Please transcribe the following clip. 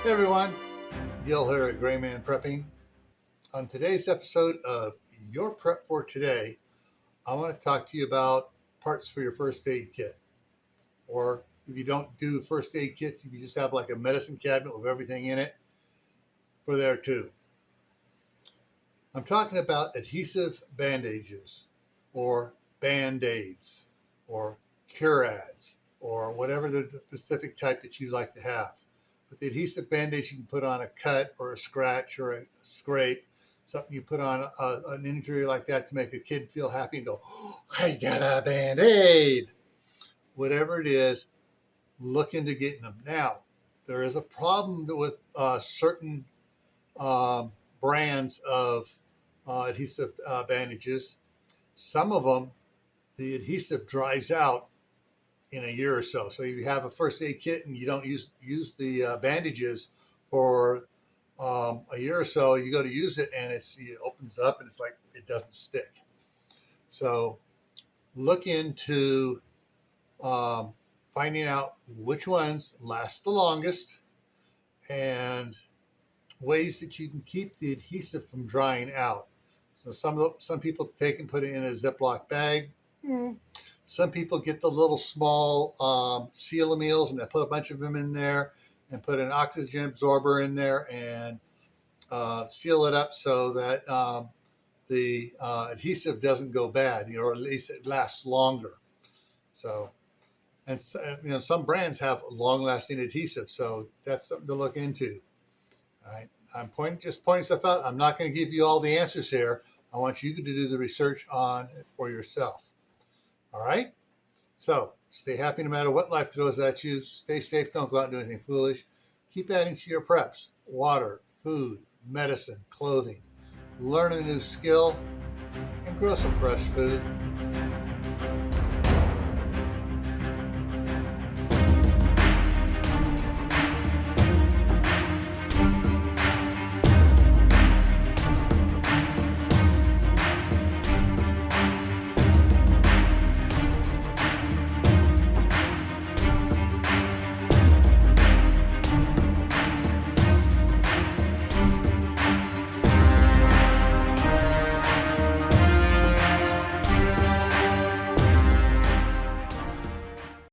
Hey everyone, Gil here at graymanprepping. On today's episode of Your Prep for Today, I want to talk to you about parts for your first aid kit. Or if you don't do first aid kits, if you just have like a medicine cabinet with everything in it, for there too. I'm talking about adhesive bandages or band-aids or curads or whatever the specific type that you like to have. But the adhesive bandage you can put on a cut or a scratch or a scrape, something you put on an injury like that to make a kid feel happy and go, oh, I got a band-aid. Whatever it is, look into getting them. Now, there is a problem with certain brands of adhesive bandages. Some of them, the adhesive dries out in a year or so. So if you have a first aid kit and you don't use the bandages for a year or so, you go to use it and it opens up and it's like it doesn't stick. So look into finding out which ones last the longest and ways that you can keep the adhesive from drying out. So some people take and put it in a Ziploc bag. Some people get the little small seal meals and they put a bunch of them in there and put an oxygen absorber in there and seal it up so that the adhesive doesn't go bad, or at least it lasts longer. So, and some brands have long-lasting adhesive, so that's something to look into. All right, I'm just pointing stuff out. I'm not going to give you all the answers here. I want you to do the research on it for yourself. All right? So stay happy no matter what life throws at you. Stay safe. Don't go out and do anything foolish. Keep adding to your preps. Water, food, medicine, clothing. Learn a new skill and grow some fresh food.